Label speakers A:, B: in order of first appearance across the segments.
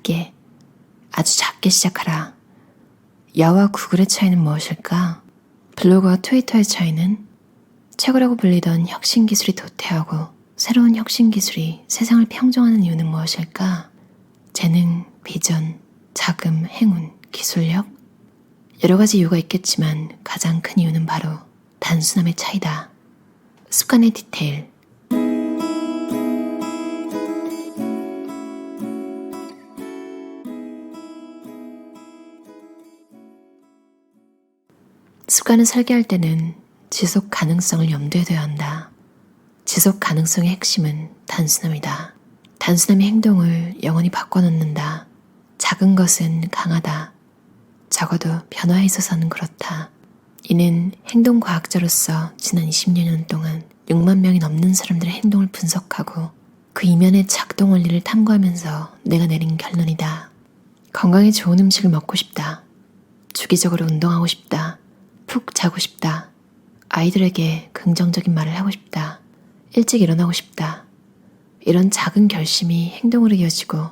A: 작게, 아주 작게 시작하라. 야와 구글의 차이는 무엇일까? 블로그와 트위터의 차이는? 최고라고 불리던 혁신기술이 도태하고 새로운 혁신기술이 세상을 평정하는 이유는 무엇일까? 재능, 비전, 자금, 행운, 기술력? 여러 가지 이유가 있겠지만 가장 큰 이유는 바로 단순함의 차이다. 습관의 디테일. 습관을 설계할 때는 지속 가능성을 염두에 둬야 한다. 지속 가능성의 핵심은 단순함이다. 단순함이 행동을 영원히 바꿔놓는다. 작은 것은 강하다. 적어도 변화에 있어서는 그렇다. 이는 행동과학자로서 지난 20년 동안 6만 명이 넘는 사람들의 행동을 분석하고 그 이면의 작동 원리를 탐구하면서 내가 내린 결론이다. 건강에 좋은 음식을 먹고 싶다. 주기적으로 운동하고 싶다. 푹 자고 싶다. 아이들에게 긍정적인 말을 하고 싶다. 일찍 일어나고 싶다. 이런 작은 결심이 행동으로 이어지고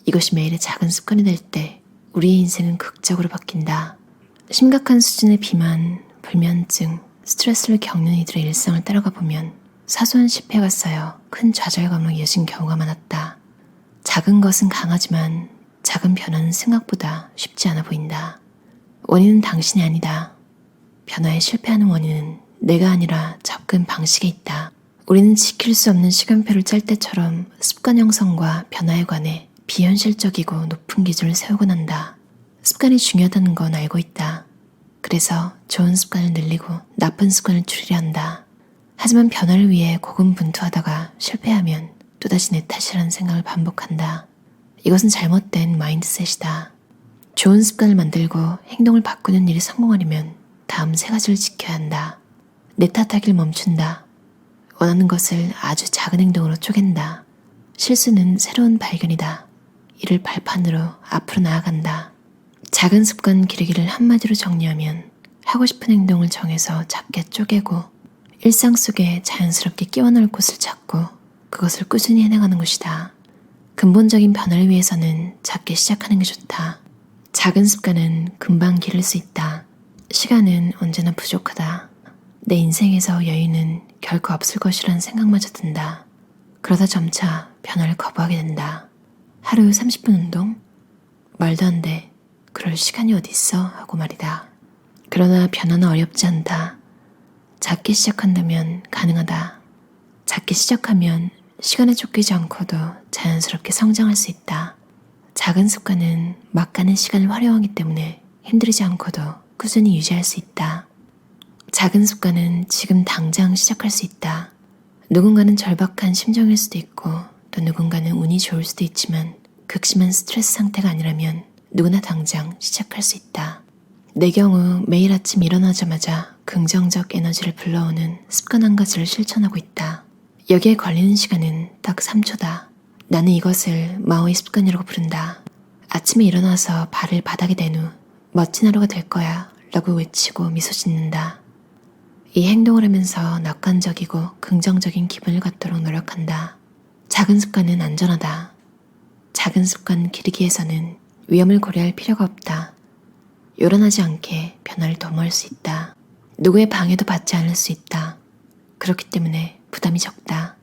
A: 이것이 매일의 작은 습관이 될 때 우리의 인생은 극적으로 바뀐다. 심각한 수준의 비만, 불면증, 스트레스를 겪는 이들의 일상을 따라가 보면 사소한 실패가 쌓여 큰 좌절감으로 이어진 경우가 많았다. 작은 것은 강하지만 작은 변화는 생각보다 쉽지 않아 보인다. 원인은 당신이 아니다. 변화에 실패하는 원인은 내가 아니라 접근 방식에 있다. 우리는 지킬 수 없는 시간표를 짤 때처럼 습관 형성과 변화에 관해 비현실적이고 높은 기준을 세우곤 한다. 습관이 중요하다는 건 알고 있다. 그래서 좋은 습관을 늘리고 나쁜 습관을 줄이려 한다. 하지만 변화를 위해 고군분투하다가 실패하면 또다시 내 탓이라는 생각을 반복한다. 이것은 잘못된 마인드셋이다. 좋은 습관을 만들고 행동을 바꾸는 일이 성공하려면 다음 3가지를 지켜야 한다. 내 탓하기를 멈춘다. 원하는 것을 아주 작은 행동으로 쪼갠다. 실수는 새로운 발견이다. 이를 발판으로 앞으로 나아간다. 작은 습관 기르기를 한마디로 정리하면 하고 싶은 행동을 정해서 작게 쪼개고 일상 속에 자연스럽게 끼워 넣을 곳을 찾고 그것을 꾸준히 해나가는 것이다. 근본적인 변화를 위해서는 작게 시작하는 게 좋다. 작은 습관은 금방 기를 수 있다. 시간은 언제나 부족하다. 내 인생에서 여유는 결코 없을 것이라는 생각마저 든다. 그러다 점차 변화를 거부하게 된다. 하루 30분 운동? 말도 안 돼. 그럴 시간이 어딨어? 하고 말이다. 그러나 변화는 어렵지 않다. 작게 시작한다면 가능하다. 작게 시작하면 시간에 쫓기지 않고도 자연스럽게 성장할 수 있다. 작은 습관은 막 가는 시간을 활용하기 때문에 힘들지 않고도 꾸준히 유지할 수 있다. 작은 습관은 지금 당장 시작할 수 있다. 누군가는 절박한 심정일 수도 있고 또 누군가는 운이 좋을 수도 있지만 극심한 스트레스 상태가 아니라면 누구나 당장 시작할 수 있다. 내 경우 매일 아침 일어나자마자 긍정적 에너지를 불러오는 습관 한 가지를 실천하고 있다. 여기에 걸리는 시간은 딱 3초다. 나는 이것을 마오의 습관이라고 부른다. 아침에 일어나서 발을 바닥에 댄 후 멋진 하루가 될 거야 라고 외치고 미소 짓는다. 이 행동을 하면서 낙관적이고 긍정적인 기분을 갖도록 노력한다. 작은 습관은 안전하다. 작은 습관 기르기에서는 위험을 고려할 필요가 없다. 요란하지 않게 변화를 도모할 수 있다. 누구의 방해도 받지 않을 수 있다. 그렇기 때문에 부담이 적다.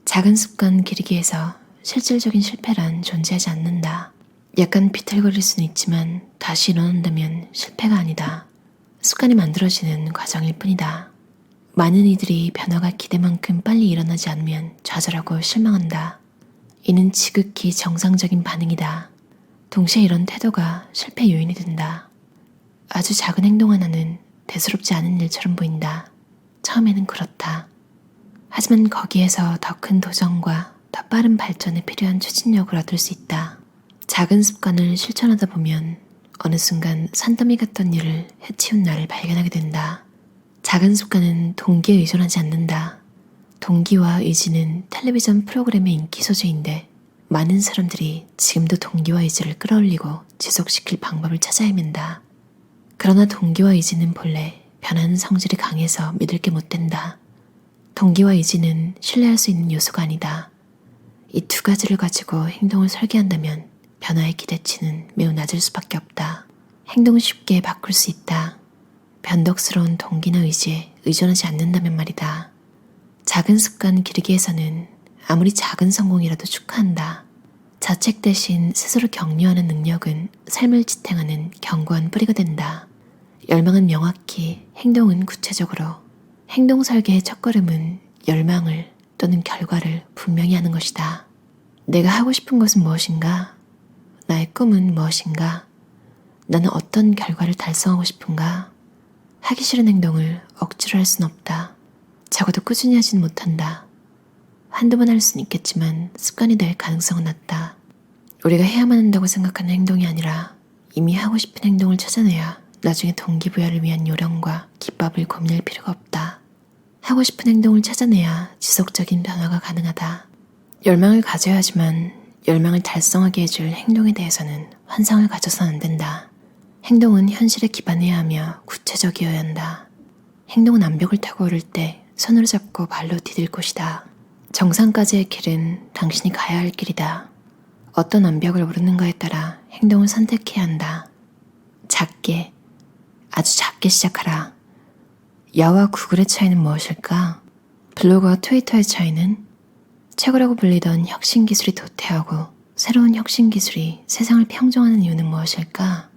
A: 작은 습관 기르기에서 실질적인 실패란 존재하지 않는다. 약간 비틀거릴 수는 있지만 다시 일어난다면 실패가 아니다. 습관이 만들어지는 과정일 뿐이다. 많은 이들이 변화가 기대만큼 빨리 일어나지 않으면 좌절하고 실망한다. 이는 지극히 정상적인 반응이다. 동시에 이런 태도가 실패 요인이 된다. 아주 작은 행동 하나는 대수롭지 않은 일처럼 보인다. 처음에는 그렇다. 하지만 거기에서 더 큰 도전과 더 빠른 발전에 필요한 추진력을 얻을 수 있다. 작은 습관을 실천하다 보면 어느 순간 산더미 같던 일을 해치운 나를 발견하게 된다. 작은 습관은 동기에 의존하지 않는다. 동기와 의지는 텔레비전 프로그램의 인기 소재인데 많은 사람들이 지금도 동기와 의지를 끌어올리고 지속시킬 방법을 찾아 헤맨다. 그러나 동기와 의지는 본래 변하는 성질이 강해서 믿을 게 못 된다. 동기와 의지는 신뢰할 수 있는 요소가 아니다. 이 2가지를 가지고 행동을 설계한다면 변화의 기대치는 매우 낮을 수밖에 없다. 행동을 쉽게 바꿀 수 있다. 변덕스러운 동기나 의지에 의존하지 않는다면 말이다. 작은 습관 기르기에서는 아무리 작은 성공이라도 축하한다. 자책 대신 스스로 격려하는 능력은 삶을 지탱하는 견고한 뿌리가 된다. 열망은 명확히, 행동은 구체적으로. 행동 설계의 첫걸음은 열망을 또는 결과를 분명히 하는 것이다. 내가 하고 싶은 것은 무엇인가? 나의 꿈은 무엇인가? 나는 어떤 결과를 달성하고 싶은가? 하기 싫은 행동을 억지로 할 수는 없다. 적어도 꾸준히 하진 못한다. 한두 번 할 수는 있겠지만 습관이 될 가능성은 낮다. 우리가 해야만 한다고 생각하는 행동이 아니라 이미 하고 싶은 행동을 찾아내야 나중에 동기부여를 위한 요령과 기법을 고민할 필요가 없다. 하고 싶은 행동을 찾아내야 지속적인 변화가 가능하다. 열망을 가져야 하지만 열망을 달성하게 해줄 행동에 대해서는 환상을 가져서는 안 된다. 행동은 현실에 기반해야 하며 구체적이어야 한다. 행동은 암벽을 타고 오를 때 손으로 잡고 발로 디딜 곳이다. 정상까지의 길은 당신이 가야 할 길이다. 어떤 암벽을 오르는가에 따라 행동을 선택해야 한다. 작게, 아주 작게 시작하라. 야와 구글의 차이는 무엇일까? 블로그와 트위터의 차이는? 최고라고 불리던 혁신기술이 도태하고 새로운 혁신기술이 세상을 평정하는 이유는 무엇일까?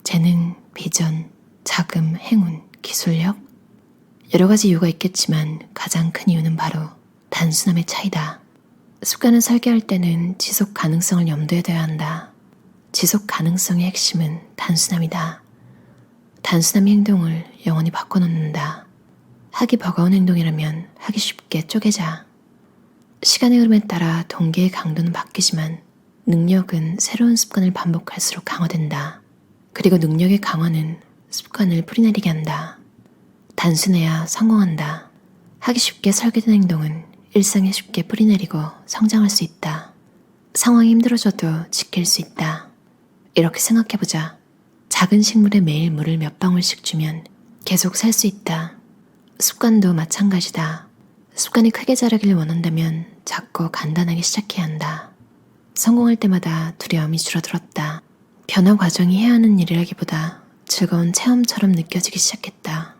A: 재능, 비전, 자금, 행운, 기술력? 여러 가지 이유가 있겠지만 가장 큰 이유는 바로 단순함의 차이다. 습관을 설계할 때는 지속 가능성을 염두에 둬야 한다. 지속 가능성의 핵심은 단순함이다. 단순함이 행동을 영원히 바꿔놓는다. 하기 버거운 행동이라면 하기 쉽게 쪼개자. 시간의 흐름에 따라 동기의 강도는 바뀌지만 능력은 새로운 습관을 반복할수록 강화된다. 그리고 능력의 강화는 습관을 뿌리내리게 한다. 단순해야 성공한다. 하기 쉽게 설계된 행동은 일상에 쉽게 뿌리내리고 성장할 수 있다. 상황이 힘들어져도 지킬 수 있다. 이렇게 생각해보자. 작은 식물에 매일 물을 몇 방울씩 주면 계속 살 수 있다. 습관도 마찬가지다. 습관이 크게 자라길 원한다면 작고 간단하게 시작해야 한다. 성공할 때마다 두려움이 줄어들었다. 변화 과정이 해야 하는 일이라기보다 즐거운 체험처럼 느껴지기 시작했다.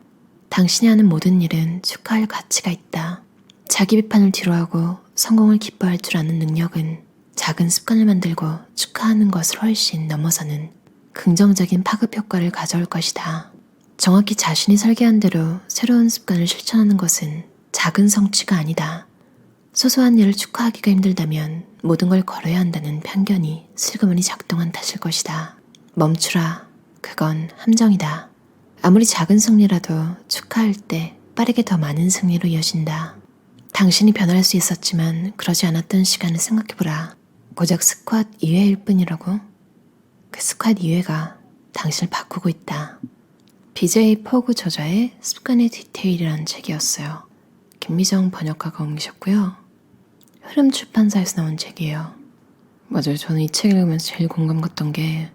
A: 당신이 하는 모든 일은 축하할 가치가 있다. 자기 비판을 뒤로하고 성공을 기뻐할 줄 아는 능력은 작은 습관을 만들고 축하하는 것을 훨씬 넘어서는 긍정적인 파급 효과를 가져올 것이다. 정확히 자신이 설계한 대로 새로운 습관을 실천하는 것은 작은 성취가 아니다. 소소한 일을 축하하기가 힘들다면 모든 걸 걸어야 한다는 편견이 슬그머니 작동한 탓일 것이다. 멈추라. 그건 함정이다. 아무리 작은 승리라도 축하할 때 빠르게 더 많은 승리로 이어진다. 당신이 변할 수 있었지만 그러지 않았던 시간을 생각해보라. 고작 스쿼트 2회일 뿐이라고? 그 스쿼트 2회가 당신을 바꾸고 있다. BJ 포그 저자의 습관의 디테일이라는 책이었어요. 김미정 번역가가 옮기셨고요. 흐름 출판사에서 나온 책이에요. 맞아요. 저는 이 책 읽으면서 제일 공감 갔던 게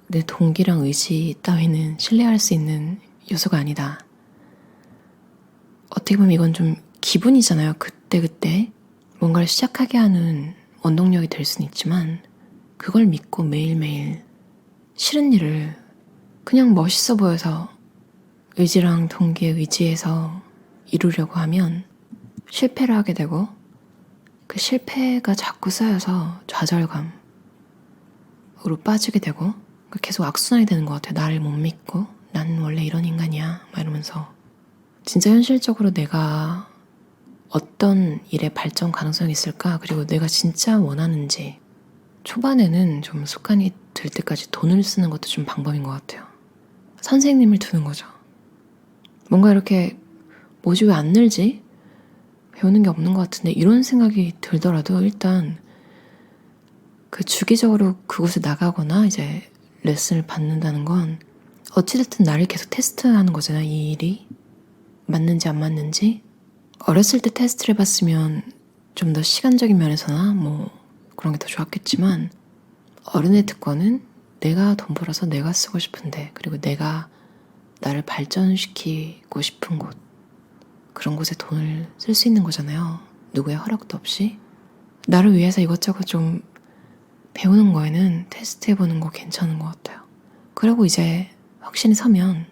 A: 내 동기랑 의지 따위는 신뢰할 수 있는 요소가 아니다. 어떻게 보면 이건 좀 기분이잖아요. 그때그때 뭔가를 시작하게 하는 원동력이 될 수는 있지만 그걸 믿고 매일매일 싫은 일을 그냥 멋있어 보여서 의지랑 동기에 의지해서 이루려고 하면 실패를 하게 되고 그 실패가 자꾸 쌓여서 좌절감으로 빠지게 되고 계속 악순환이 되는 것 같아요. 나를 못 믿고 난 원래 이런 인간이야 막 이러면서 진짜 현실적으로 내가 어떤 일에 발전 가능성이 있을까? 그리고 내가 진짜 원하는지 초반에는 좀 습관이 들 때까지 돈을 쓰는 것도 좀 방법인 것 같아요. 선생님을 두는 거죠. 뭔가 이렇게 뭐지 왜 안 늘지? 배우는 게 없는 것 같은데 이런 생각이 들더라도 일단 그 주기적으로 그곳에 나가거나 이제 레슨을 받는다는 건 어찌됐든 나를 계속 테스트하는 거잖아. 이 일이 맞는지 안 맞는지. 어렸을 때 테스트를 해봤으면 좀 더 시간적인 면에서나 뭐 그런 게 더 좋았겠지만 어른의 특권은 내가 돈 벌어서 내가 쓰고 싶은데 그리고 내가 나를 발전시키고 싶은 곳 그런 곳에 돈을 쓸 수 있는 거잖아요. 누구의 허락도 없이. 나를 위해서 이것저것 좀 배우는 거에는 테스트해보는 거 괜찮은 것 같아요. 그리고 이제 확신이 서면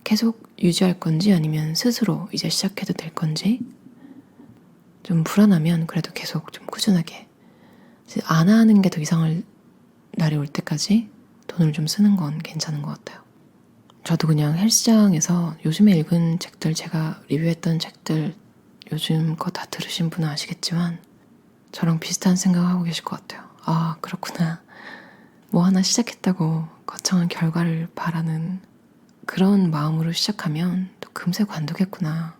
A: 계속 유지할 건지 아니면 스스로 이제 시작해도 될 건지, 좀 불안하면 그래도 계속 좀 꾸준하게 안 하는 게 더 이상할 날이 올 때까지 돈을 좀 쓰는 건 괜찮은 것 같아요. 저도 그냥 헬스장에서 요즘에 읽은 책들, 제가 리뷰했던 책들 요즘 거 다 들으신 분은 아시겠지만 저랑 비슷한 생각하고 계실 것 같아요. 아, 그렇구나. 뭐 하나 시작했다고 거창한 결과를 바라는 그런 마음으로 시작하면 또 금세 관두겠구나.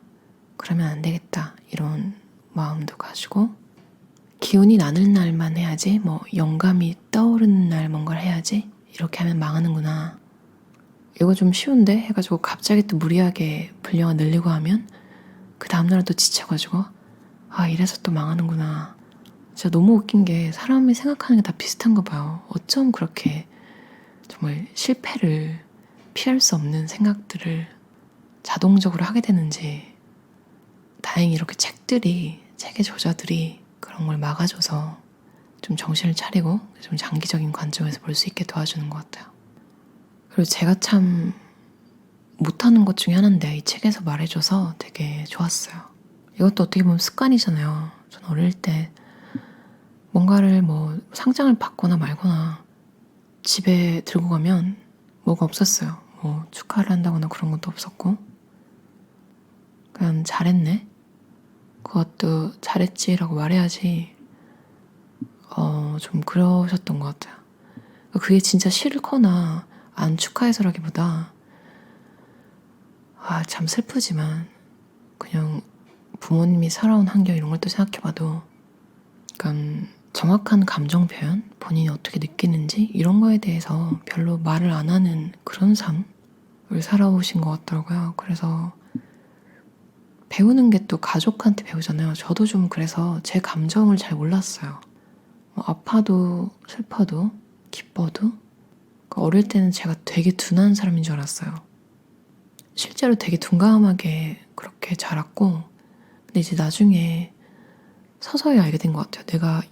A: 그러면 안 되겠다. 이런 마음도 가지고 기운이 나는 날만 해야지, 뭐 영감이 떠오르는 날 뭔가를 해야지, 이렇게 하면 망하는구나. 이거 좀 쉬운데? 해가지고 갑자기 또 무리하게 분량을 늘리고 하면 그 다음날 또 지쳐가지고 아, 이래서 또 망하는구나. 진짜 너무 웃긴 게 사람이 생각하는 게 다 비슷한가 봐요. 어쩜 그렇게 정말 실패를 피할 수 없는 생각들을 자동적으로 하게 되는지. 다행히 이렇게 책의 저자들이 그런 걸 막아줘서 좀 정신을 차리고 좀 장기적인 관점에서 볼 수 있게 도와주는 것 같아요. 그리고 제가 참 못하는 것 중에 하나인데 이 책에서 말해줘서 되게 좋았어요. 이것도 어떻게 보면 습관이잖아요. 전 어릴 때 뭔가를 뭐 상장을 받거나 말거나 집에 들고 가면 뭐가 없었어요. 뭐 축하를 한다거나 그런 것도 없었고 그냥 잘했네? 그것도 잘했지라고 말해야지 좀 그러셨던 것 같아요. 그게 진짜 싫거나 안 축하해서라기보다 참 슬프지만 그냥 부모님이 살아온 환경 이런 걸 또 생각해봐도 약간 정확한 감정 표현, 본인이 어떻게 느끼는지 이런 거에 대해서 별로 말을 안 하는 그런 삶을 살아오신 것 같더라고요. 그래서 배우는 게 또 가족한테 배우잖아요. 저도 좀 그래서 제 감정을 잘 몰랐어요. 뭐 아파도 슬퍼도 기뻐도 어릴 때는 제가 되게 둔한 사람인 줄 알았어요. 실제로 되게 둔감하게 그렇게 자랐고 근데 이제 나중에 서서히 알게 된 것 같아요. 내가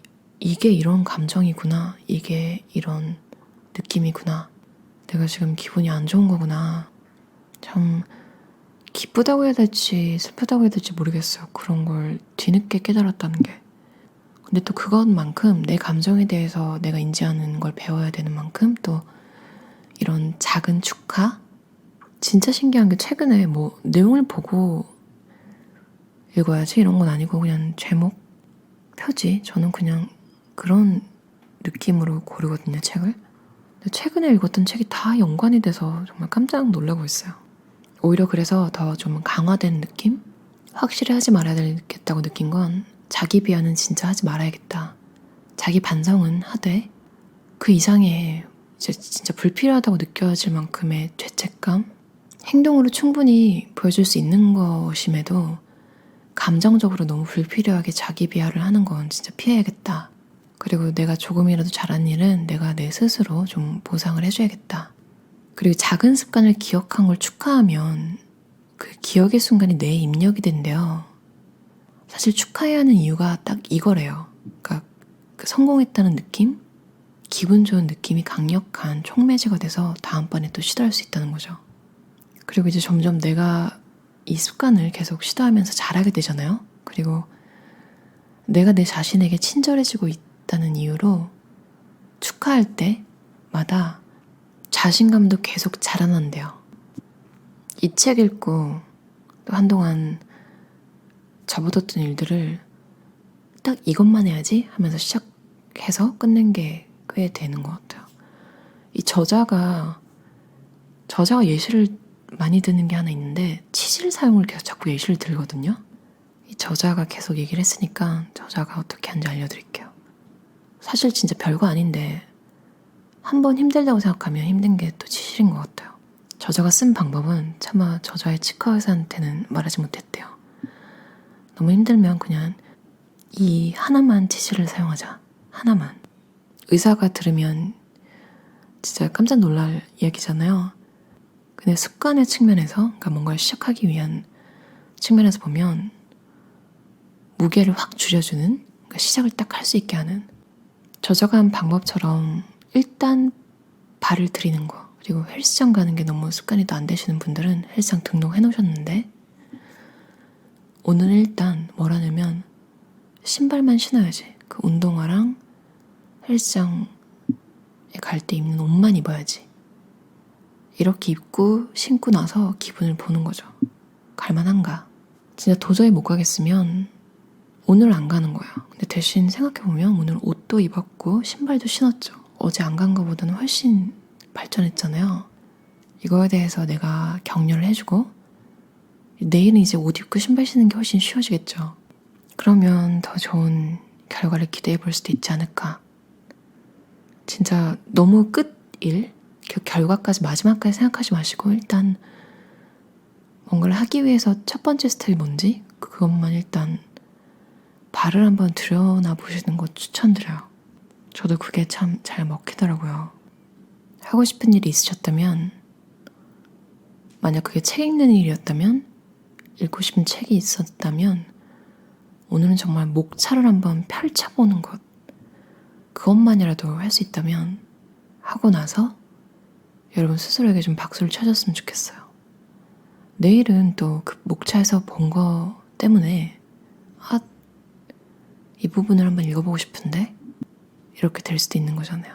A: 이게 이런 감정이구나. 이게 이런 느낌이구나. 내가 지금 기분이 안 좋은 거구나. 참 기쁘다고 해야 될지 슬프다고 해야 될지 모르겠어요. 그런 걸 뒤늦게 깨달았다는 게. 근데 또 그것만큼 내 감정에 대해서 내가 인지하는 걸 배워야 되는 만큼 또 이런 작은 축하? 진짜 신기한 게 최근에 뭐 내용을 보고 읽어야지 이런 건 아니고 그냥 제목, 표지, 저는 그냥 그런 느낌으로 고르거든요, 책을. 근데 최근에 읽었던 책이 다 연관이 돼서 정말 깜짝 놀라고 있어요. 오히려 그래서 더 좀 강화된 느낌? 확실히 하지 말아야 되겠다고 느낀 건 자기 비하는 진짜 하지 말아야겠다. 자기 반성은 하되 그 이상의 진짜 불필요하다고 느껴질 만큼의 죄책감? 행동으로 충분히 보여줄 수 있는 것임에도 감정적으로 너무 불필요하게 자기 비하를 하는 건 진짜 피해야겠다. 그리고 내가 조금이라도 잘한 일은 내가 내 스스로 좀 보상을 해줘야겠다. 그리고 작은 습관을 기억한 걸 축하하면 그 기억의 순간이 뇌에 입력이 된대요. 사실 축하해야 하는 이유가 딱 이거래요. 그러니까 그 성공했다는 느낌? 기분 좋은 느낌이 강력한 촉매제가 돼서 다음번에 또 시도할 수 있다는 거죠. 그리고 이제 점점 내가 이 습관을 계속 시도하면서 잘하게 되잖아요. 그리고 내가 내 자신에게 친절해지고 있다는 이유로 축하할 때마다 자신감도 계속 자라난대요. 이 책 읽고 또 한동안 접어뒀던 일들을 딱 이것만 해야지 하면서 시작해서 끝낸 게 꽤 되는 것 같아요. 이 저자가 예시를 많이 드는 게 하나 있는데 치실 사용을 계속 자꾸 예시를 들거든요. 이 저자가 계속 얘기를 했으니까 저자가 어떻게 하는지 알려드릴게요. 사실 진짜 별거 아닌데 한번 힘들다고 생각하면 힘든 게 또 치실인 것 같아요. 저자가 쓴 방법은 차마 저자의 치과 의사한테는 말하지 못했대요. 너무 힘들면 그냥 이 하나만 치실을 사용하자. 하나만. 의사가 들으면 진짜 깜짝 놀랄 이야기잖아요. 근데 습관의 측면에서, 그러니까 뭔가를 시작하기 위한 측면에서 보면 무게를 확 줄여주는, 그러니까 시작을 딱 할 수 있게 하는 저저간 방법처럼 일단 발을 들이는 거, 그리고 헬스장 가는 게 너무 습관이 또 안 되시는 분들은 헬스장 등록해 놓으셨는데 오늘은 일단 뭐라냐면 신발만 신어야지. 그 운동화랑 헬스장에 갈 때 입는 옷만 입어야지. 이렇게 입고 신고 나서 기분을 보는 거죠. 갈만한가? 진짜 도저히 못 가겠으면 오늘 안 가는 거야. 근데 대신 생각해보면 오늘 옷도 입었고 신발도 신었죠. 어제 안 간 거보다는 훨씬 발전했잖아요. 이거에 대해서 내가 격려를 해주고 내일은 이제 옷 입고 신발 신는 게 훨씬 쉬워지겠죠. 그러면 더 좋은 결과를 기대해 볼 수도 있지 않을까. 진짜 너무 끝일, 그 결과까지 마지막까지 생각하지 마시고 일단 뭔가를 하기 위해서 첫 번째 스텝이 뭔지 그것만 일단 발을 한번 들여나 보시는 거 추천드려요. 저도 그게 참 잘 먹히더라고요. 하고 싶은 일이 있으셨다면, 만약 그게 책 읽는 일이었다면, 읽고 싶은 책이 있었다면 오늘은 정말 목차를 한번 펼쳐보는 것, 그것만이라도 할 수 있다면 하고 나서 여러분 스스로에게 좀 박수를 쳐줬으면 좋겠어요. 내일은 또 그 목차에서 본 거 때문에 이 부분을 한번 읽어보고 싶은데 이렇게 될 수도 있는 거잖아요.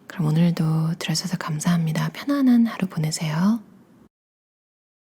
A: 그럼 오늘도 들어주셔서 감사합니다. 편안한 하루 보내세요.